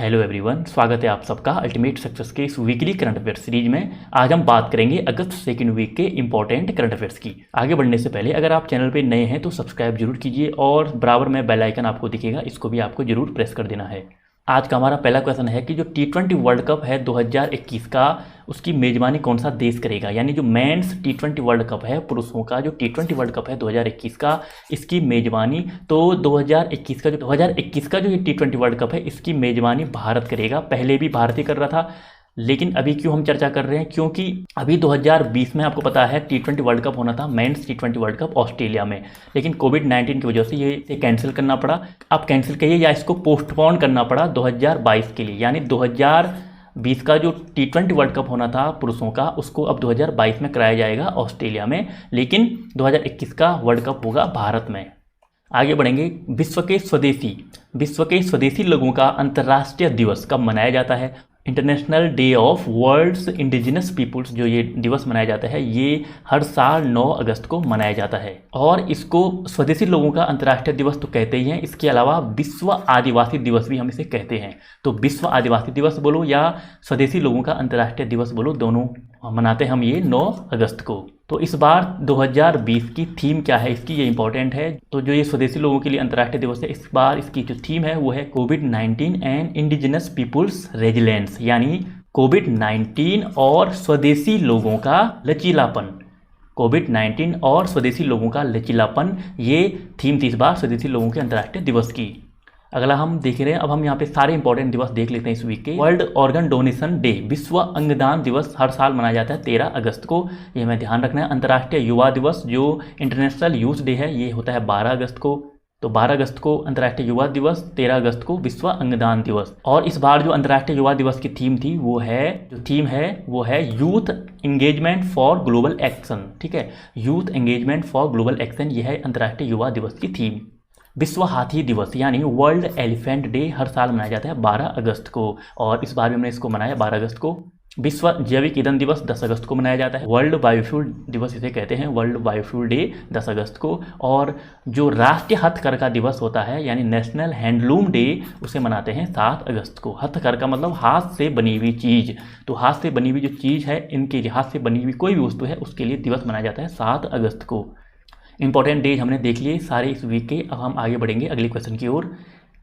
Hello everyone, स्वागत है आप सबका अल्टीमेट सक्सेस के इस वीकली करंट अफेयर सीरीज में। आज हम बात करेंगे अगस्त सेकेंड वीक के इंपॉर्टेंट करंट अफेयर्स की। आगे बढ़ने से पहले अगर आप चैनल पे नए हैं तो सब्सक्राइब जरूर कीजिए और बराबर में बेल आइकन आपको दिखेगा, इसको भी आपको जरूर प्रेस कर देना है। आज का हमारा पहला क्वेश्चन है कि जो T20 वर्ल्ड कप है 2021 का, उसकी मेज़बानी कौन सा देश करेगा। यानी जो मेंस T20 वर्ल्ड कप है, पुरुषों का जो T20 वर्ल्ड कप है 2021 का, इसकी मेज़बानी तो 2021 का जो ये T20 वर्ल्ड कप है इसकी मेज़बानी भारत करेगा। पहले भी भारत ही कर रहा था, लेकिन अभी क्यों हम चर्चा कर रहे हैं, क्योंकि अभी 2020 में आपको पता है T20 वर्ल्ड कप होना था, mains T20 world cup Australia में, लेकिन कोविड-19 की वजह से ये कैंसिल करना पड़ा। अब कैंसिल करिए या इसको पोस्टपोन करना पड़ा 2022 के लिए। यानी 2020 का जो T20 वर्ल्ड कप होना था पुरुषों का, उसको अब 2022 में कराया जाएगा ऑस्ट्रेलिया में, लेकिन 2021 का वर्ल्ड कप होगा भारत में। आगे बढ़ेंगे। विश्व के स्वदेशी लोगों का अंतर्राष्ट्रीय दिवस कब मनाया जाता है। International day of world's indigenous peoples, जो ये दिवस मनाया जाता है, ये हर साल 9 अगस्त को मनाया जाता है और इसको स्वदेशी लोगों का अंतर्राष्ट्रीय दिवस तो कहते ही हैं। इसके अलावा विश्व आदिवासी दिवस भी हम इसे कहते हैं। तो विश्व आदिवासी दिवस बोलो या स्वदेशी लोगों का अंतर्राष्ट्रीय दिवस बोलो, दोनों मनाते हैं हम ये 9 अगस्त को। तो इस बार 2020 की थीम क्या है इसकी, ये इंपॉर्टेंट है। तो जो ये स्वदेशी लोगों के लिए अंतर्राष्ट्रीय दिवस है, इस बार इसकी जो थीम है वो है कोविड-19 एंड इंडिजिनस पीपुल्स रेजिलेंस, यानी कोविड-19 और स्वदेशी लोगों का लचीलापन। कोविड-19 और स्वदेशी लोगों का लचीलापन, ये थीम थी इस बार स्वदेशी लोगों के अंतर्राष्ट्रीय दिवस की। अगला हम देख रहे हैं, अब हम यहाँ पे सारे इंपॉर्टेंट दिवस देख लेते हैं इस वीक के। वर्ल्ड ऑर्गन डोनेशन डे, विश्व अंगदान दिवस हर साल मनाया जाता है 13 अगस्त को, ये हमें ध्यान रखना है। अंतर्राष्ट्रीय युवा दिवस जो इंटरनेशनल यूथ डे है, ये होता है 12 अगस्त को। तो 12 अगस्त को अंतर्राष्ट्रीय युवा दिवस, 13 अगस्त को विश्व अंगदान दिवस। और इस बार जो अंतर्राष्ट्रीय युवा दिवस की थीम थी वो है youth engagement for global action. ठीक है, youth engagement for global action, यह है अंतर्राष्ट्रीय युवा दिवस की थीम। विश्व हाथी दिवस यानी वर्ल्ड एलिफेंट डे हर साल मनाया जाता है 12 अगस्त को, और इस बार भी हमने इसको मनाया 12 अगस्त को। विश्व जैविक ईंधन दिवस 10 अगस्त को मनाया जाता है। वर्ल्ड बायोफ्यूल दिवस इसे कहते हैं, वर्ल्ड बायोफ्यूल डे 10 अगस्त को। और जो राष्ट्रीय हथकरघा दिवस होता है यानी नेशनल हैंडलूम डे, उसे मनाते हैं 7 अगस्त को। हथकरघा मतलब हाथ से बनी हुई चीज़, तो हाथ से बनी हुई जो चीज़ है, इनके हाथ से बनी हुई कोई भी वस्तु है, उसके लिए दिवस मनाया जाता है 7 अगस्त को। इंपॉर्टेंट डेज हमने देख लिए सारे इस वीक के। अब हम आगे बढ़ेंगे अगले क्वेश्चन की ओर।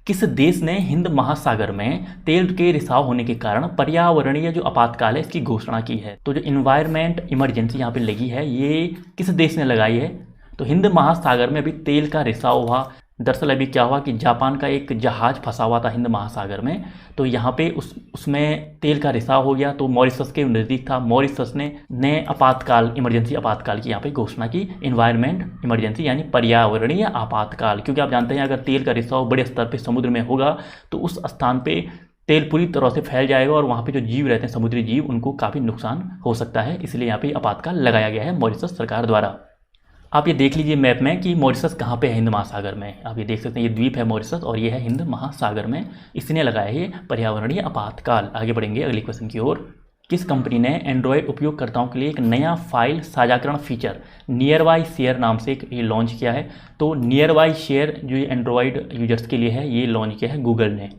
किस देश ने हिंद महासागर में तेल के रिसाव होने के कारण पर्यावरणीय जो आपातकाल है इसकी घोषणा की है। तो जो इन्वायरमेंट इमरजेंसी यहाँ पे लगी है, ये किस देश ने लगाई है। तो हिंद महासागर में अभी तेल का रिसाव हुआ। दरअसल अभी क्या हुआ कि जापान का एक जहाज़ फंसा हुआ था हिंद महासागर में, तो यहाँ पे उसमें तेल का रिसाव हो गया। तो मॉरिशस के नज़दीक था, मॉरिशस ने आपातकाल, इमरजेंसी आपातकाल की यहाँ पे घोषणा की। इन्वायरमेंट इमरजेंसी यानी पर्यावरणीय आपातकाल, क्योंकि आप जानते हैं अगर तेल का रिसाव बड़े स्तर पर समुद्र में होगा तो उस स्थान पर तेल पूरी तरह से फैल जाएगा और वहाँ पे जो जीव रहते हैं, समुद्री जीव, उनको काफ़ी नुकसान हो सकता है। इसलिए यहाँ पे आपातकाल लगाया गया है मॉरिशस सरकार द्वारा। आप ये देख लीजिए मैप में कि मॉरिशस कहाँ पे है हिंद महासागर में। आप ये देख सकते हैं, ये द्वीप है मॉरिशस और ये है हिंद महासागर में, इसने लगाया है पर्यावरणीय आपातकाल। आगे बढ़ेंगे अगले क्वेश्चन की ओर। किस कंपनी ने एंड्रॉयड उपयोगकर्ताओं के लिए एक नया फाइल साझाकरण फीचर नियर बाय शेयर नाम से ये लॉन्च किया है। तो नियर बाय शेयर जो ये एंड्रॉयड यूजर्स के लिए है, ये लॉन्च किया है गूगल ने।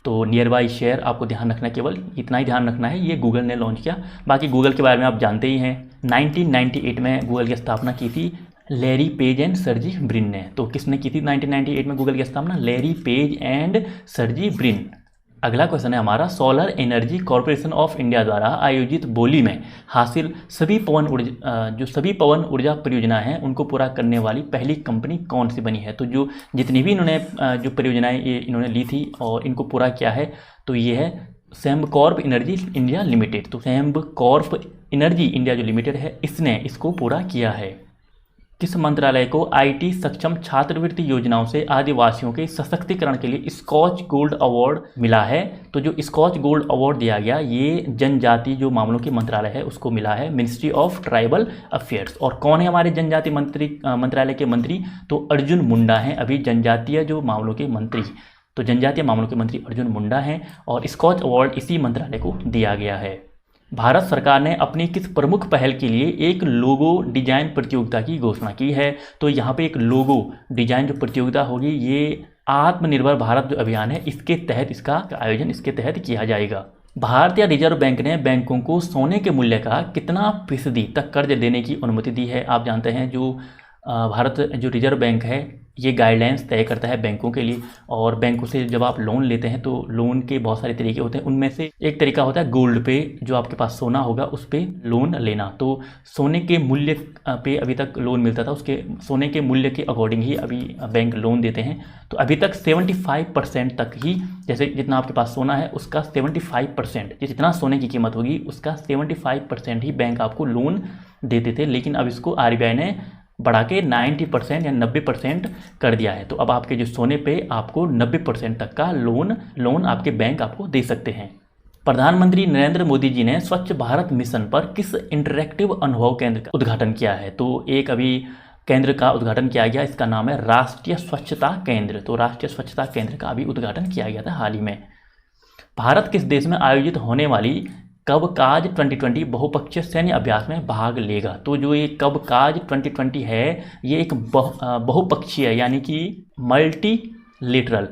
तो नियर बाय शेयर आपको ध्यान रखना है, केवल इतना ही ध्यान रखना है, ये गूगल ने लॉन्च किया। बाकी गूगल के बारे में आप जानते ही हैं। 1998 में गूगल की स्थापना की थी Larry page and Sergey Brin ने। तो किसने की थी 1998 में गूगल की स्थापना? Larry page and Sergey Brin. अगला क्वेश्चन है हमारा, solar energy corporation of India द्वारा आयोजित बोली में हासिल सभी पवन ऊर्जा परियोजनाएं हैं, उनको पूरा करने वाली पहली कंपनी कौन सी बनी है। तो जो जितनी भी इन्होंने जो परियोजनाएं इन्होंने ली थी और इनको पूरा किया है, तो ये है सेम्बकॉर्प एनर्जी इंडिया लिमिटेड। तो सेम्बकॉर्प एनर्जी इंडिया जो लिमिटेड है, इसने इसको पूरा किया है। किस मंत्रालय को आईटी सक्षम छात्रवृत्ति योजनाओं से आदिवासियों के सशक्तिकरण के लिए स्कॉच गोल्ड अवार्ड मिला है। तो जो स्कॉच गोल्ड अवार्ड दिया गया, ये जनजाति जो मामलों के मंत्रालय है उसको मिला है, मिनिस्ट्री ऑफ ट्राइबल अफेयर्स। और कौन है हमारे जनजाति मंत्रालय के मंत्री? तो अर्जुन मुंडा हैं अभी जनजातीय जो मामलों के मंत्री। तो जनजातीय मामलों के मंत्री अर्जुन मुंडा हैं और स्कॉच अवार्ड इसी मंत्रालय को दिया गया है। भारत सरकार ने अपनी किस प्रमुख पहल के लिए एक लोगो डिजाइन प्रतियोगिता की घोषणा की है। तो यहाँ पे एक लोगो डिजाइन जो प्रतियोगिता होगी, ये आत्मनिर्भर भारत जो अभियान है इसके तहत इसका आयोजन इसके तहत किया जाएगा। भारतीय रिजर्व बैंक ने बैंकों को सोने के मूल्य का कितना फीसदी तक कर्ज देने की अनुमति दी है। आप जानते हैं जो भारत जो रिजर्व बैंक है ये गाइडलाइंस तय करता है बैंकों के लिए, और बैंकों से जब आप लोन लेते हैं तो लोन के बहुत सारे तरीके होते हैं। उनमें से एक तरीका होता है गोल्ड पे, जो आपके पास सोना होगा उस पे लोन लेना। तो सोने के मूल्य पे अभी तक लोन मिलता था, उसके सोने के मूल्य के अकॉर्डिंग ही अभी बैंक लोन देते हैं। तो अभी तक 75% तक ही, जैसे जितना आपके पास सोना है उसका 75%, जितना सोने की कीमत होगी उसका 75% ही बैंक आपको लोन देते थे। लेकिन अब इसको RBI ने बढ़ा के 90% या 90% कर दिया है। तो अब आपके जो सोने पे आपको 90% तक का लोन आपके बैंक आपको दे सकते हैं। प्रधानमंत्री नरेंद्र मोदी जी ने स्वच्छ भारत मिशन पर किस इंटरैक्टिव अनुभव केंद्र का उद्घाटन किया है। तो एक अभी केंद्र का उद्घाटन किया गया, इसका नाम है राष्ट्रीय स्वच्छता केंद्र। तो राष्ट्रीय स्वच्छता केंद्र का अभी उद्घाटन किया गया था हाल ही में। भारत किस देश में आयोजित होने वाली कवकाज 2020 बहुपक्षीय सैन्य अभ्यास में भाग लेगा। तो जो ये कवकाज 2020 है ये एक बहुपक्षीय यानी कि मल्टीलेटरल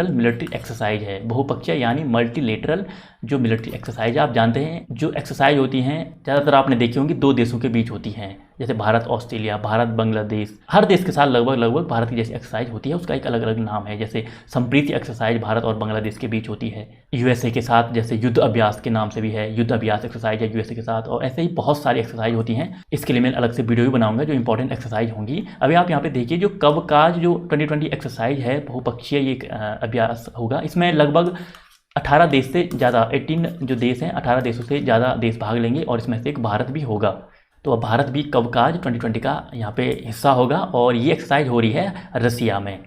मिलिट्री एक्सरसाइज है। बहुपक्षीय यानी मल्टीलेटरल जो मिलिट्री एक्सरसाइज आप जानते हैं, जो एक्सरसाइज होती हैं ज़्यादातर आपने देखी होंगी 2 देशों के बीच होती हैं, जैसे भारत ऑस्ट्रेलिया, भारत बांग्लादेश, हर देश के साथ लगभग भारत की जैसी एक्सरसाइज होती है उसका एक अलग अलग नाम है। जैसे संप्रीति एक्सरसाइज भारत और बांग्लादेश के बीच होती है। USA के साथ जैसे युद्ध अभ्यास के नाम से भी है, युद्ध अभ्यास एक्सरसाइज है USA के साथ, और ऐसे ही बहुत सारी एक्सरसाइज होती हैं। इसके लिए मैं अलग से वीडियो भी बनाऊंगा जो इंपॉर्टेंट एक्सरसाइज होंगी। अभी आप यहाँ पे देखिए जो कवकाज जो 2020 एक्सरसाइज है बहुपक्षीय ये अभ्यास होगा। इसमें लगभग 18 देश से ज़्यादा 18 जो देश हैं 18 देशों से ज़्यादा देश भाग लेंगे, और इसमें से एक भारत भी होगा। तो अब भारत भी कवकाज 2020 का यहाँ पे हिस्सा होगा, और ये एक्सरसाइज हो रही है रसिया में।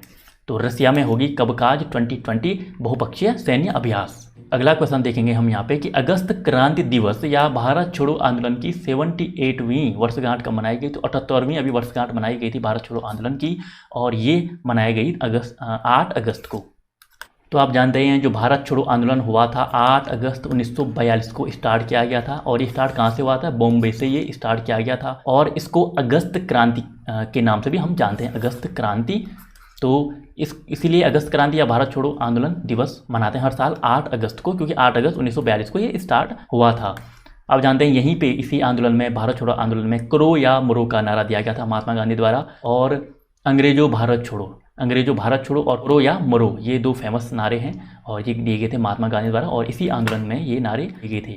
तो रसिया में होगी कवकाज 2020 बहुपक्षीय सैन्य अभ्यास। अगला क्वेश्चन देखेंगे हम यहाँ पे कि अगस्त क्रांति दिवस या भारत छोड़ो आंदोलन की 78वीं वर्षगांठ कब मनाई गई। तो 78वीं अभी वर्षगांठ मनाई गई थी भारत छोड़ो आंदोलन की, और ये मनाई गई 8 अगस्त को। तो आप जानते हैं जो भारत छोड़ो आंदोलन हुआ था 8 अगस्त 1942 को स्टार्ट किया गया था, और ये स्टार्ट कहाँ से हुआ था, बॉम्बे से ये स्टार्ट किया गया था, और इसको अगस्त क्रांति के नाम से भी हम जानते हैं, अगस्त क्रांति। तो इसीलिए अगस्त क्रांति या भारत छोड़ो आंदोलन दिवस मनाते हैं हर साल 8 अगस्त को, क्योंकि 8 अगस्त 1942 को ये स्टार्ट हुआ था। अब जानते हैं यहीं पे इसी आंदोलन में, भारत छोड़ो आंदोलन में करो या मरो का नारा दिया गया था महात्मा गांधी द्वारा, और अंग्रेजों भारत छोड़ो और करो या मरो ये 2 फेमस नारे हैं, और ये दिए गए थे महात्मा गांधी द्वारा, और इसी आंदोलन में ये नारे दिए गए थे।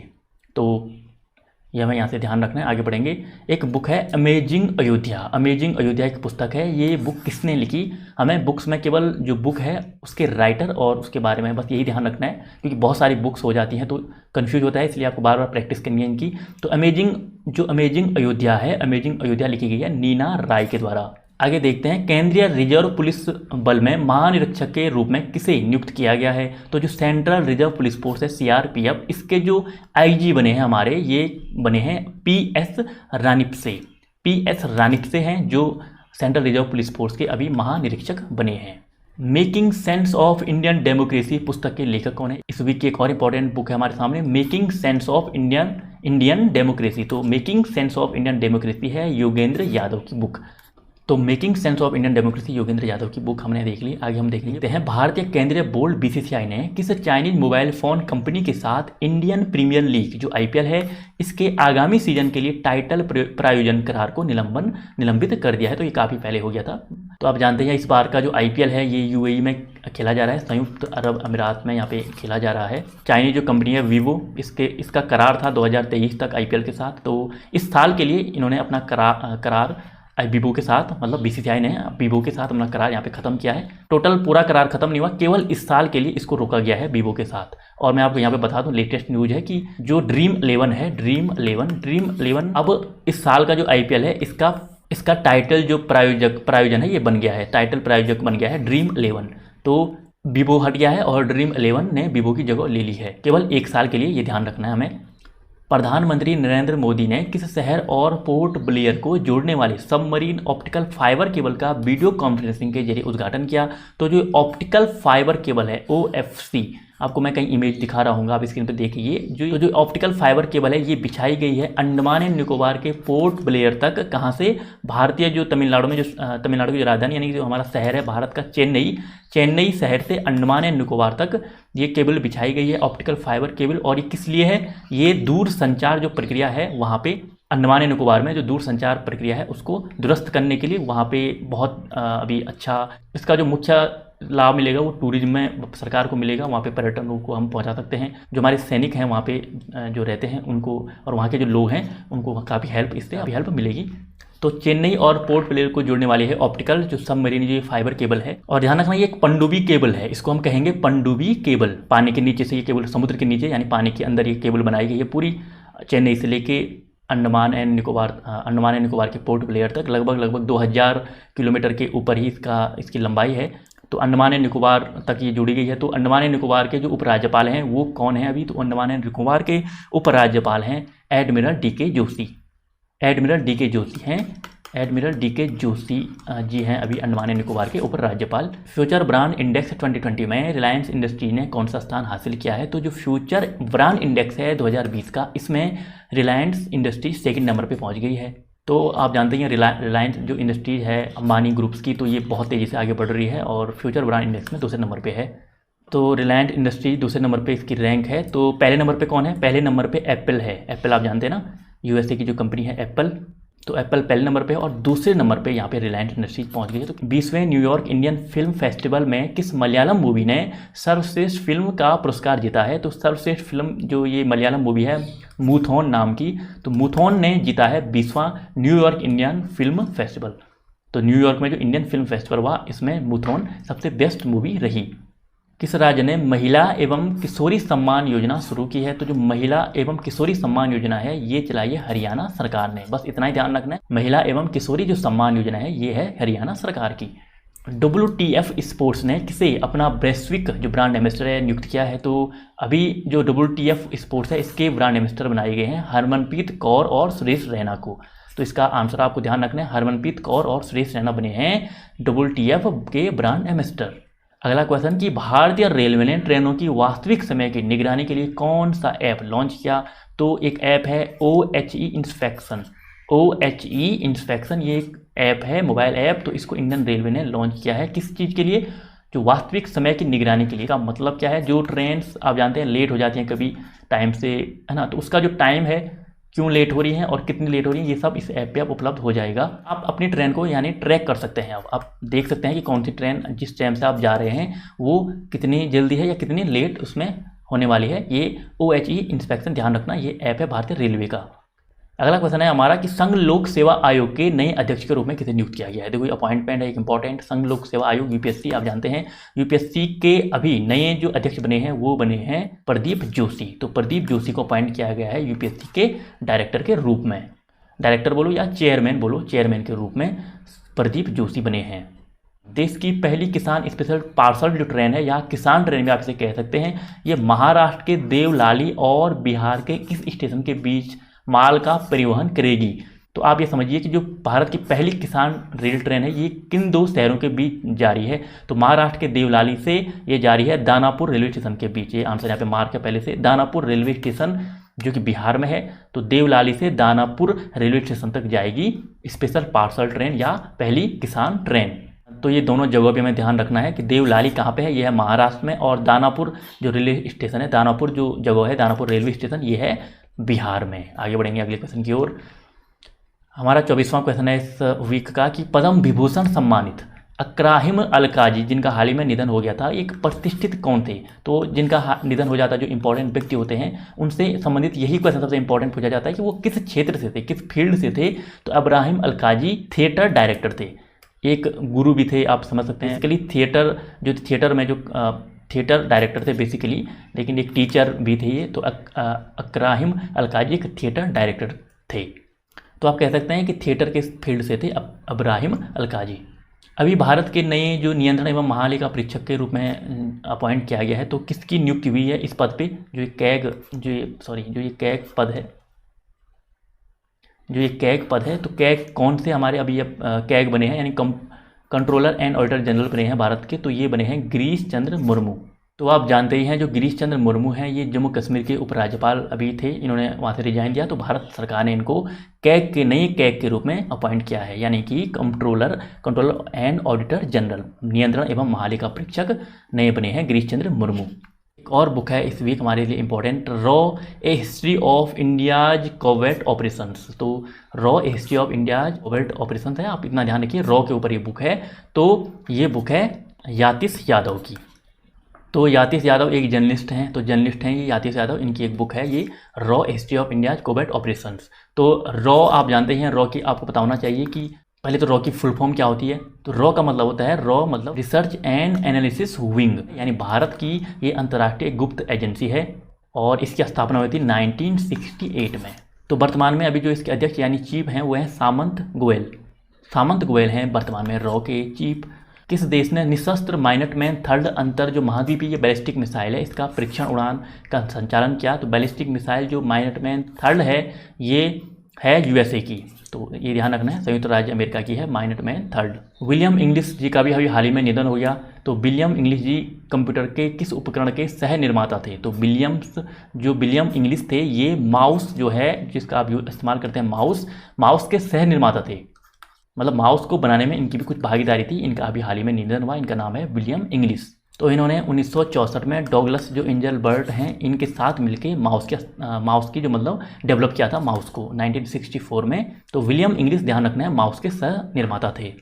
तो ये हमें यहाँ से ध्यान रखना है। आगे बढ़ेंगे। एक बुक है अमेजिंग अयोध्या एक पुस्तक है। ये बुक किसने लिखी, हमें बुक्स में केवल जो बुक है उसके राइटर और उसके बारे में बस यही ध्यान रखना है, क्योंकि बहुत सारी बुक्स हो जाती हैं तो कन्फ्यूज होता है, इसलिए आपको बार बार प्रैक्टिस करनी है इनकी। तो अमेजिंग अयोध्या है, अमेजिंग अयोध्या लिखी गई है नीना राय के द्वारा। आगे देखते हैं केंद्रीय रिजर्व पुलिस बल में महानिरीक्षक के रूप में किसे नियुक्त किया गया है। तो जो सेंट्रल रिजर्व पुलिस फोर्स है CRPF, इसके जो IG बने हैं हमारे, ये बने हैं PS रानिपसे हैं, जो सेंट्रल रिजर्व पुलिस फोर्स के अभी महानिरीक्षक बने हैं। Making sense of Indian democracy पुस्तक के लेखक कौन है। इस वीक की एक और इंपॉर्टेंट बुक है हमारे सामने, making sense of Indian democracy. तो making sense of Indian democracy है योगेंद्र यादव की बुक। तो making sense of Indian democracy Yogendra Yadav की बुक हमने देख ली। आगे हम देख लेते हैं भारतीय केंद्रीय बोर्ड BCCI ने किस चाइनीज मोबाइल फ़ोन कंपनी के साथ इंडियन प्रीमियर लीग जो IPL है इसके आगामी सीजन के लिए टाइटल प्रायोजन करार को निलंबित कर दिया है। तो ये काफ़ी पहले हो गया था। तो आप जानते हैं इस बार का जो IPL है ये UAE में खेला जा रहा है, संयुक्त अरब अमीरात में यहाँ पे खेला जा रहा है। चाइनीज जो कंपनी है वीवो, इसका करार था 2023 तक IPL के साथ। तो इस साल के लिए इन्होंने अपना करार वीवो के साथ, मतलब BCCI ने वीवो के साथ अपना करार यहाँ पे ख़त्म किया है। टोटल पूरा करार ख़त्म नहीं हुआ, केवल इस साल के लिए इसको रोका गया है वीवो के साथ। और मैं आपको यहाँ पे बता दूं लेटेस्ट न्यूज़ है कि जो ड्रीम 11 है, ड्रीम 11 अब इस साल का जो IPL है इसका टाइटल जो प्रायोजन है ये बन गया है, टाइटल प्रायोजक बन गया है ड्रीम 11। तो वीवो हट गया है और ड्रीम 11 ने वीवो की जगह ले ली है, केवल 1 साल के लिए, ये ध्यान रखना है हमें। प्रधानमंत्री नरेंद्र मोदी ने किस शहर और पोर्ट ब्लेयर को जोड़ने वाले सबमरीन ऑप्टिकल फाइबर केबल का वीडियो कॉन्फ्रेंसिंग के जरिए उद्घाटन किया। तो जो ऑप्टिकल फाइबर केबल है OFC आपको मैं कहीं इमेज दिखा रहा हूँ, आप स्क्रीन पर देखिए। जो ऑप्टिकल फाइबर केबल है ये बिछाई गई है अंडमान एंड निकोबार के पोर्ट ब्लेयर तक। कहाँ से? भारतीय जो तमिलनाडु में जो तमिलनाडु की राजधानी यानी कि जो हमारा शहर है भारत का चेन्नई शहर से अंडमान एंड निकोबार तक ये केबल बिछाई गई है, ऑप्टिकल फाइबर केबल। और ये किस लिए है? ये दूर संचार जो प्रक्रिया है वहाँ पे अंडमान एंड निकोबार में जो दूर संचार प्रक्रिया है उसको दुरुस्त करने के लिए वहाँ पे बहुत अभी अच्छा इसका जो मुख्य लाभ मिलेगा वो टूरिज्म में सरकार को मिलेगा। वहाँ पे पर्यटन को हम पहुँचा सकते हैं। जो हमारे सैनिक हैं वहाँ पे जो रहते हैं उनको और वहाँ के जो लोग हैं उनको काफ़ी हेल्प इससे अभी हेल्प मिलेगी। तो चेन्नई और पोर्ट ब्लेयर को जोड़ने वाली है ऑप्टिकल जो सबमरीन जो फाइबर केबल है। और ध्यान रखना ये एक पनडुब्बी केबल है, इसको हम कहेंगे पनडुब्बी केबल। पानी के नीचे से ये केबल समुद्र के नीचे यानी पानी के अंदर ये केबल बनाई गई है पूरी चेन्नई से लेके अंडमान एंड निकोबार के पोर्ट ब्लेयर तक लगभग 2000 किलोमीटर के ऊपर ही इसकी लंबाई है। तो अंडमान एंड निकोबार तक ये जुड़ी गई है। तो अंडमान एंड निकोबार के जो उपराज्यपाल हैं वो कौन है अभी? तो अंडमान एंड निकोबार के उपराज्यपाल हैं admiral DK. Joshi. Admiral DK. Joshi हैं, एडमिरल डी.के. जोशी जी हैं अभी अंडमान एंड निकोबार के उपराज्यपाल। फ्यूचर ब्रांड इंडेक्स 2020 में रिलायंस इंडस्ट्री ने कौन सा स्थान हासिल किया है? तो जो फ्यूचर ब्रांड इंडेक्स है 2020 का, इसमें रिलायंस इंडस्ट्री सेकंड नंबर पे पहुंच गई है। तो आप जानते हैं रिलायंस जो इंडस्ट्रीज है अंबानी ग्रुप्स की, तो ये बहुत तेज़ी से आगे बढ़ रही है और फ्यूचर ब्रांड इंडेक्स में दूसरे नंबर पे है। तो रिलायंस इंडस्ट्री दूसरे नंबर पे इसकी रैंक है। तो पहले नंबर पे कौन है? पहले नंबर पे एप्पल है। एप्पल आप जानते हैं ना, यूएसए की जो कंपनी है एप्पल। तो एप्पल पहले नंबर पे और दूसरे नंबर पे यहाँ पे रिलायंस इंडस्ट्रीज पहुँच गई है। तो 20वें न्यूयॉर्क इंडियन फिल्म फेस्टिवल में किस मलयालम मूवी ने सर्वश्रेष्ठ फिल्म का पुरस्कार जीता है? तो सर्वश्रेष्ठ फिल्म जो ये मलयालम मूवी है मूथोन नाम की, तो मूथोन ने जीता है 20वां न्यूयॉर्क इंडियन फिल्म फेस्टिवल। तो न्यूयॉर्क में जो इंडियन फिल्म फेस्टिवल हुआ इसमें मूथोन सबसे बेस्ट मूवी रही। किस राज्य ने महिला एवं किशोरी सम्मान योजना शुरू की है? तो जो महिला एवं किशोरी सम्मान योजना है ये चलाई है हरियाणा सरकार ने। बस इतना ही ध्यान रखना है, महिला एवं किशोरी जो सम्मान योजना है ये है हरियाणा सरकार की। WTF स्पोर्ट्स ने किसे अपना वैश्विक जो ब्रांड एम्बेसडर है नियुक्त किया है? तो अभी जो WTF स्पोर्ट्स है इसके ब्रांड एम्बेसडर बनाए गए हैं हरमनप्रीत कौर और सुरेश रैना को। तो इसका आंसर आपको ध्यान रखना है, हरमनप्रीत कौर और सुरेश रैना बने हैं WTF के ब्रांड एम्बेसडर। अगला क्वेश्चन कि भारतीय रेलवे ने ट्रेनों की वास्तविक समय की निगरानी के लिए कौन सा ऐप लॉन्च किया? तो एक ऐप है OHE इंस्पेक्शन। OHE इंस्पेक्शन ये एक ऐप है, मोबाइल ऐप। तो इसको इंडियन रेलवे ने लॉन्च किया है किस चीज़ के लिए? जो वास्तविक समय की निगरानी के लिए। का मतलब क्या है? जो ट्रेन आप जानते हैं लेट हो जाती हैं कभी टाइम से, है ना, तो उसका जो टाइम है क्यों लेट हो रही हैं और कितनी लेट हो रही हैं ये सब इस ऐप पे आप उपलब्ध हो जाएगा। आप अपनी ट्रेन को यानी ट्रैक कर सकते हैं। अब आप देख सकते हैं कि कौन सी ट्रेन जिस टाइम से आप जा रहे हैं वो कितनी जल्दी है या कितनी लेट उसमें होने वाली है। ये OHE इंस्पेक्शन ध्यान रखना, ये ऐप है भारतीय रेलवे का। अगला क्वेश्चन है हमारा कि संघ लोक सेवा आयोग के नए अध्यक्ष के रूप में किसे नियुक्त किया गया है? देखो अपॉइंटमेंट है एक इंपॉर्टेंट। संघ लोक सेवा आयोग UPSC आप जानते हैं, UPSC के अभी नए जो अध्यक्ष बने हैं वो बने हैं प्रदीप जोशी। तो प्रदीप जोशी को अपॉइंट किया गया है UPSC के डायरेक्टर के रूप में। डायरेक्टर बोलो या चेयरमैन बोलो, चेयरमैन के रूप में प्रदीप जोशी बने हैं। देश की पहली किसान स्पेशल पार्सल जो ट्रेन है या किसान ट्रेन भी आप इसे कह सकते हैं, ये महाराष्ट्र के देवलाली और बिहार के किस स्टेशन के बीच माल का परिवहन करेगी? तो आप ये समझिए कि जो भारत की पहली किसान रेल ट्रेन है ये किन दो शहरों के बीच जा रही है? तो महाराष्ट्र के देवलाली से ये जा रही है दानापुर रेलवे स्टेशन के बीच। ये आंसर यहाँ पे मार्क है पहले से। दानापुर रेलवे स्टेशन जो कि बिहार में है, तो देवलाली से दानापुर रेलवे स्टेशन तक जाएगी स्पेशल पार्सल ट्रेन या पहली किसान ट्रेन। तो ये दोनों जगहों पे हमें ध्यान रखना है कि देवलाली कहाँ पे है, ये है महाराष्ट्र में, और दानापुर जो रेलवे स्टेशन है, दानापुर जो जगह है दानापुर रेलवे स्टेशन, ये है बिहार में। आगे बढ़ेंगे अगले क्वेश्चन की ओर। हमारा 24वां क्वेश्चन है इस वीक का कि पद्म विभूषण सम्मानित अक्राहिम अलकाजी जिनका हाल ही में निधन हो गया था, एक प्रतिष्ठित कौन थे? तो जिनका निधन हो जाता है, जो इंपॉर्टेंट व्यक्ति होते हैं उनसे संबंधित यही क्वेश्चन सबसे इंपॉर्टेंट पूछा जाता है कि वो किस क्षेत्र से थे, किस फील्ड से थे। तो अब्राहिम अलकाजी थिएटर डायरेक्टर थे, एक गुरु भी थे, आप समझ सकते हैं। बेसिकली थिएटर में जो थिएटर डायरेक्टर थे बेसिकली, लेकिन एक टीचर भी थे ये। तो अक्राहिम अलकाजी एक थिएटर डायरेक्टर थे। तो आप कह सकते हैं कि थिएटर के फील्ड से थे अब्राहिम अलकाजी। अभी भारत के नए जो नियंत्रण एवं महालेखा परीक्षक के रूप में अपॉइंट किया गया है, तो किसकी नियुक्ति हुई है इस पद पे? जो ये कैग पद है, तो कैग कौन से हमारे अभी कैग बने हैं, यानी कंट्रोलर एंड ऑडिटर जनरल बने हैं भारत के, तो ये बने हैं गिरीश चंद्र मुर्मू। तो आप जानते ही हैं जो गिरीश चंद्र मुर्मू हैं ये जम्मू कश्मीर के उपराज्यपाल अभी थे, इन्होंने वहाँ से रिजाइन दिया। तो भारत सरकार ने इनको कैग के नए कैग के रूप में अपॉइंट किया है, यानी कि कंट्रोलर एंड ऑडिटर जनरल, नियंत्रण एवं महालेखा परीक्षक नए बने हैं गिरीश चंद्र मुर्मू। एक और बुक है इस वीक हमारे लिए इंपॉर्टेंट, रॉ a history of India's covert operations. तो रॉ a history of India's covert operations है, आप इतना ध्यान रखिए, रॉ के ऊपर ये बुक है। तो ये बुक है यातिश यादव की। तो यातिश यादव एक जर्नलिस्ट हैं, तो जर्नलिस्ट हैं ये यातिश यादव, इनकी एक बुक है ये रॉ history of India's covert operations. तो रॉ आप जानते हैं, रॉ की आपको पता होना चाहिए कि पहले तो रॉ की फुल फॉर्म क्या होती है। तो रॉ का मतलब होता है, रॉ मतलब रिसर्च एंड एनालिसिस विंग, यानी भारत की ये अंतर्राष्ट्रीय गुप्त एजेंसी है और इसकी स्थापना हुई थी 1968 में। तो वर्तमान में अभी जो इसके अध्यक्ष यानी चीफ हैं वो हैं सामंत गोयल। सामंत गोयल हैं वर्तमान में रॉ के चीफ। किस देश ने निशस्त्र माइनटमैन थर्ड अंतर जो महाद्वीपीय बैलिस्टिक मिसाइल है इसका परीक्षण उड़ान का संचालन किया। तो बैलिस्टिक मिसाइल जो माइनटमैन थर्ड है ये है यूएसए की, तो ये ध्यान रखना है, संयुक्त राज्य अमेरिका की है माइनटमैन थर्ड। विलियम इंग्लिश जी का भी अभी हाल ही में निधन हो गया। तो विलियम इंग्लिश जी कंप्यूटर के किस उपकरण के सह निर्माता थे। तो विलियम इंग्लिश थे ये माउस जो है जिसका आप इस्तेमाल करते हैं, माउस के सह निर्माता थे, मतलब माउस को बनाने में इनकी भी कुछ भागीदारी थी। इनका अभी हाल ही में निधन हुआ, इनका नाम है विलियम इंग्लिश। तो इन्होंने 1964 में डॉगलस जो एंजल बर्ड हैं इनके साथ मिलके माउस की जो मतलब डेवलप किया था माउस को 1964 में। तो विलियम इंग्लिश ध्यान रखना है माउस के सह निर्माता थे।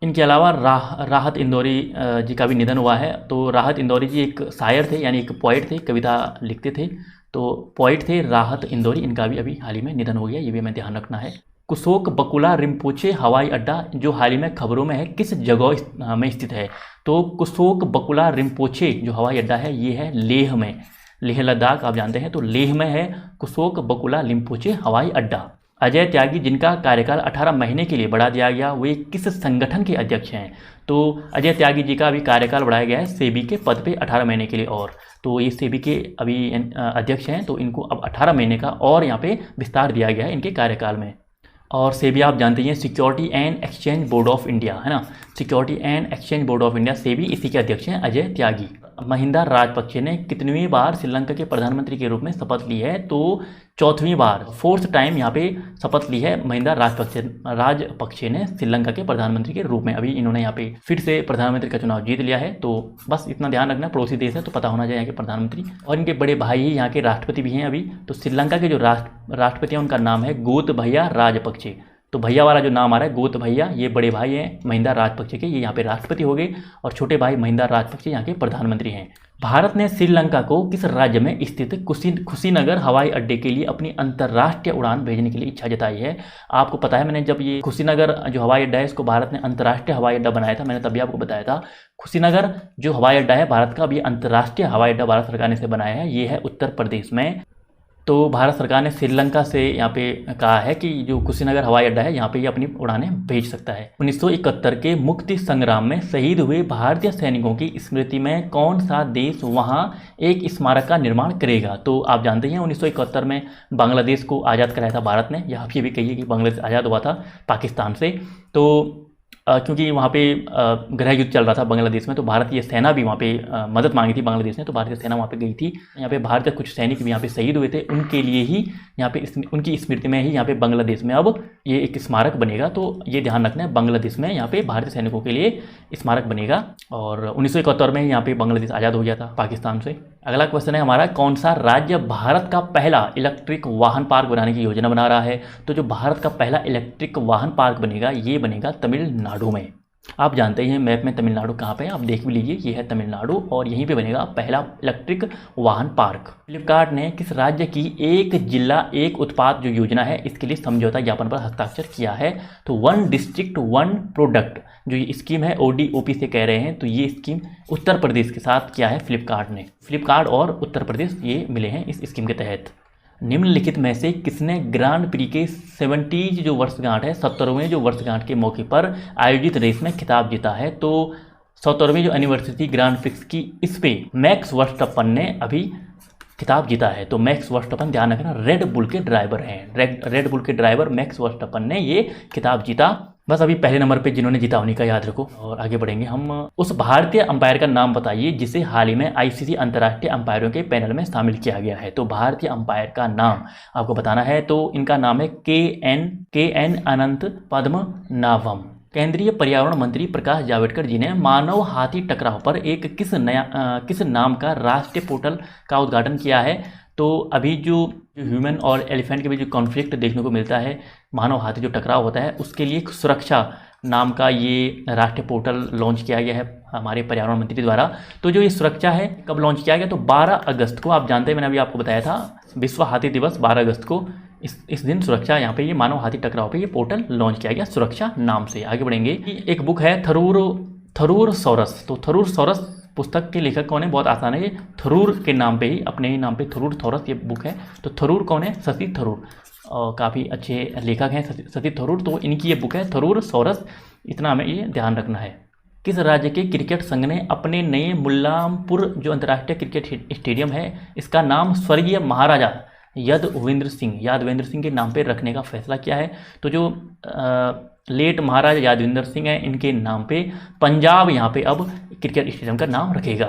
इनके अलावा राहत इंदौरी जी का भी निधन हुआ है। तो राहत इंदौरी जी एक शायर थे, यानी एक पोइट थे, कविता लिखते थे, तो पोइट थे राहत इंदौरी, इनका भी अभी हाल ही में निधन हो गया, ये भी हमें ध्यान रखना है। कुशोक बकुला रिम्पोचे हवाई अड्डा जो हाल ही में खबरों में है किस जगह में स्थित है। तो कुशोक बकुला रिम्पोचे जो हवाई अड्डा है ये है लेह में, लेह लद्दाख आप जानते हैं, तो लेह में है कुशोक बकुला रिम्पोचे हवाई अड्डा। अजय त्यागी जिनका कार्यकाल 18 महीने के लिए बढ़ा दिया गया वे किस संगठन के अध्यक्ष हैं। तो अजय त्यागी जी का अभी कार्यकाल बढ़ाया गया है सेबी के पद पे 18 महीने के लिए, और तो ये सेबी के अभी अध्यक्ष हैं, तो इनको अब 18 महीने का और यहाँ पे विस्तार दिया गया है इनके कार्यकाल में। और सेबी आप जानते हैं security and exchange board of India है ना, security and exchange board of India SEBI, इसी के अध्यक्ष हैं अजय त्यागी। महिंदा राजपक्षे ने कितनी बार श्रीलंका के प्रधानमंत्री के रूप में शपथ ली है। तो चौथी बार, फोर्थ टाइम यहाँ पे शपथ ली है महिंदा राजपक्षे ने श्रीलंका के प्रधानमंत्री के रूप में। अभी इन्होंने यहाँ पे फिर से प्रधानमंत्री का चुनाव जीत लिया है। तो बस इतना ध्यान रखना, पड़ोसी देश है तो पता होना चाहिए यहाँ के प्रधानमंत्री, और इनके बड़े भाई ही यहाँ के राष्ट्रपति भी हैं अभी। तो श्रीलंका के जो राष्ट्रपति हैं उनका नाम है गोतभया राजपक्षे। तो भैया वाला जो नाम आ रहा है गोतभया, ये बड़े भाई हैं महिंदा राजपक्षे के, ये यहाँ पे राष्ट्रपति हो गए, और छोटे भाई महिंदा राजपक्षे यहाँ के प्रधानमंत्री हैं। भारत ने श्रीलंका को किस राज्य में स्थित कुशीनगर हवाई अड्डे के लिए अपनी अंतर्राष्ट्रीय उड़ान भेजने के लिए इच्छा जताई है। आपको पता है मैंने जब ये कुशीनगर जो हवाई अड्डा है इसको भारत ने अंतर्राष्ट्रीय हवाई अड्डा बनाया था, मैंने तभी आपको बताया था। कुशीनगर जो हवाई अड्डा है भारत का, अब ये अंतर्राष्ट्रीय हवाई अड्डा भारत सरकार ने इसे बनाया है, ये है उत्तर प्रदेश में। तो भारत सरकार ने श्रीलंका से यहाँ पे कहा है कि जो कुशीनगर हवाई अड्डा है यहाँ पे ये अपनी उड़ानें भेज सकता है। 1971 के मुक्ति संग्राम में शहीद हुए भारतीय सैनिकों की स्मृति में कौन सा देश वहाँ एक स्मारक का निर्माण करेगा। तो आप जानते हैं 1971 में बांग्लादेश को आज़ाद कराया था भारत ने, या आप ये भी कहिए कि बांग्लादेश आज़ाद हुआ था पाकिस्तान से। तो क्योंकि वहाँ पे गृह युद्ध चल रहा था बांग्लादेश में, तो भारतीय सेना भी वहाँ पे मदद मांगी थी बांग्लादेश ने, तो भारतीय सेना वहाँ पे गई थी। यहाँ पे भारतीय कुछ सैनिक भी यहाँ पे शहीद हुए थे, उनके लिए ही यहाँ पे उनकी स्मृति में ही यहाँ पे बांग्लादेश में अब ये एक स्मारक बनेगा। तो ये ध्यान रखना है, बांग्लादेश में यहाँ पे भारतीय सैनिकों के लिए स्मारक बनेगा। और 1971 में यहाँ पे बांग्लादेश आज़ाद हो गया था पाकिस्तान से। अगला क्वेश्चन है हमारा, कौन सा राज्य भारत का पहला इलेक्ट्रिक वाहन पार्क बनाने की योजना बना रहा है। तो जो भारत का पहला इलेक्ट्रिक वाहन पार्क बनेगा ये बनेगा तमिलनाडु में। आप जानते हैं मैप में तमिलनाडु कहाँ पे है, आप देख भी लीजिए, ये है तमिलनाडु और यहीं पे बनेगा पहला इलेक्ट्रिक वाहन पार्क। फ्लिपकार्ट ने किस राज्य की एक जिला एक उत्पाद जो योजना है इसके लिए समझौता ज्ञापन पर हस्ताक्षर किया है। तो वन डिस्ट्रिक्ट वन प्रोडक्ट जो ये स्कीम है ODOP से कह रहे हैं, तो ये स्कीम उत्तर प्रदेश के साथ किया है फ्लिपकार्ट ने। फ्लिपकार्ट और उत्तर प्रदेश ये मिले हैं इस स्कीम के तहत। निम्नलिखित में से किसने ग्रांड प्री के 70 जो वर्षगांठ है 70वें जो वर्षगांठ के मौके पर आयोजित रेस में खिताब जीता है। तो 70वीं जो एनिवर्सरी ग्रांड प्रिक्स की इस पे मैक्स वर्स्टप्पन ने अभी खिताब जीता है। तो मैक्स वर्स्टपन, ध्यान रखना, रेड बुल के ड्राइवर हैं। रेड बुल के ड्राइवर मैक्स वर्स्टपन ने ये खिताब जीता। बस अभी पहले नंबर पे जिन्होंने जीता उन्हीं का याद रखो। और आगे बढ़ेंगे हम। उस भारतीय अंपायर का नाम बताइए जिसे हाल ही में आईसीसी अंतर्राष्ट्रीय अंपायरों के पैनल में शामिल किया गया है। तो भारतीय अंपायर का नाम आपको बताना है। तो इनका नाम है के एन अनंत पद्मनाभम। केंद्रीय पर्यावरण मंत्री प्रकाश जावड़ेकर जी ने मानव हाथी टकराव पर एक किस नाम का राष्ट्रीय पोर्टल का उद्घाटन किया है। तो अभी जो ह्यूमन और एलिफेंट के बीच जो कॉन्फ्लिक्ट देखने को मिलता है, मानव हाथी जो टकराव होता है, उसके लिए एक सुरक्षा नाम का ये राष्ट्रीय पोर्टल लॉन्च किया गया है हमारे पर्यावरण मंत्री द्वारा। तो जो ये सुरक्षा है कब लॉन्च किया गया, तो 12 अगस्त को। आप जानते हैं, मैंने अभी आपको बताया था, विश्व हाथी दिवस 12 अगस्त को। इस दिन सुरक्षा, यहाँ पे ये मानव हाथी टकराव पे ये पोर्टल लॉन्च किया गया सुरक्षा नाम से। आगे बढ़ेंगे। एक बुक है थरूर सौरस। तो थरूर सौरस पुस्तक के लेखक कौन है, बहुत आसान है, ये थरूर के नाम पे ही, अपने ही नाम पे थरूर सौरस ये बुक है। तो थरूर कौन है, शशि थरूर, और काफ़ी अच्छे लेखक हैं शशि थरूर। तो इनकी ये बुक है थरूर सौरस, इतना हमें ये ध्यान रखना है। किस राज्य के क्रिकेट संघ ने अपने नए मुल्लामपुर जो अंतर्राष्ट्रीय क्रिकेट स्टेडियम है, इसका नाम स्वर्गीय महाराजा यादवेंद्र सिंह के नाम पे रखने का फैसला किया है। तो जो लेट महाराजा यादवेंद्र सिंह हैं, इनके नाम पे पंजाब यहाँ पे अब क्रिकेट स्टेडियम का नाम रखेगा।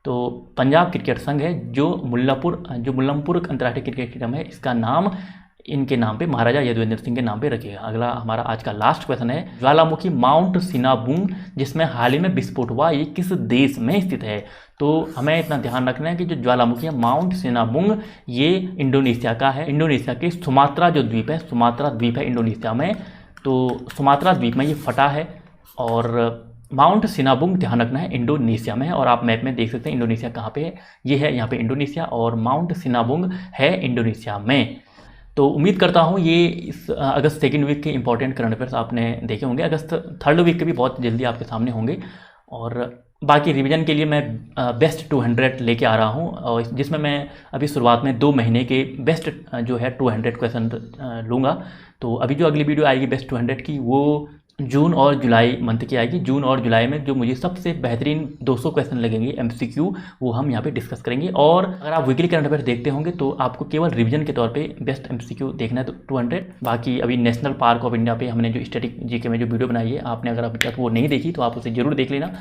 तो पंजाब क्रिकेट संघ है जो मुल्लामपुर अंतर्राष्ट्रीय क्रिकेट स्टेडियम है, इसका नाम इनके नाम पे महाराजा यादवेंद्र सिंह के नाम पे रखेगा। अगला हमारा आज का लास्ट क्वेश्चन है, ज्वालामुखी माउंट सिनाबुंग जिसमें हाल ही में विस्फोट हुआ, ये किस देश में स्थित है। तो हमें इतना ध्यान रखना है कि जो ज्वालामुखी है माउंट सिनाबुंग, ये इंडोनेशिया का है। इंडोनेशिया के सुमात्रा जो द्वीप है, सुमात्रा द्वीप है इंडोनेशिया में, तो सुमात्रा द्वीप में ये फटा है। और माउंट सिनाबुंग ध्यान रखना है इंडोनेशिया में है। और आप मैप में देख सकते हैं इंडोनेशिया कहाँ पे है, ये है यहाँ पे इंडोनेशिया, और माउंट सिनाबुंग है इंडोनेशिया में। तो उम्मीद करता हूँ ये इस अगस्त सेकेंड वीक के इंपॉर्टेंट करंट अफेयर्स आपने देखे होंगे। अगस्त थर्ड वीक के भी बहुत जल्दी आपके सामने होंगे। और बाकी रिवीजन के लिए मैं बेस्ट 200 लेके आ रहा हूँ, और जिसमें मैं अभी शुरुआत में 2 महीने के बेस्ट जो है 200 क्वेश्चन लूँगा। तो अभी जो अगली वीडियो आएगी बेस्ट 200 की, वो जून और जुलाई मंथ की आएगी। जून और जुलाई में जो मुझे सबसे बेहतरीन 200 क्वेश्चन लगेंगे MCQ, वो हम यहाँ पे डिस्कस करेंगे। और अगर आप वीकली करंट अफेयर देखते होंगे तो आपको केवल रिवीजन के तौर पे बेस्ट MCQ देखना है, तो 200। बाकी अभी नेशनल पार्क ऑफ इंडिया पे हमने जो स्टैटिक जीके में जो वीडियो बनाई है, आपने अगर अभी तक वो नहीं देखी तो आप उसे जरूर देख लेना।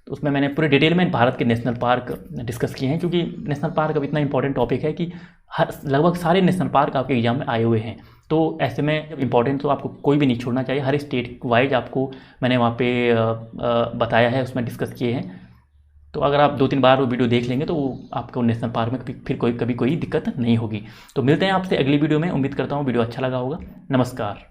तो उसमें मैंने पूरे डिटेल में भारत के नेशनल पार्क डिस्कस किए हैं, क्योंकि नेशनल पार्क अब इतना इंपॉर्टेंट टॉपिक है कि लगभग सारे नेशनल पार्क आपके एग्जाम में आए हुए हैं। तो ऐसे में जब इम्पॉर्टेंट, तो आपको कोई भी नहीं छोड़ना चाहिए। हर स्टेट वाइज आपको मैंने वहाँ पे बताया है, उसमें डिस्कस किए हैं। तो अगर आप 2-3 बार वो वीडियो देख लेंगे तो आपको नेशनल पार्क में फिर कभी कोई दिक्कत नहीं होगी। तो मिलते हैं आपसे अगली वीडियो में। उम्मीद करता हूँ वीडियो अच्छा लगा होगा। नमस्कार।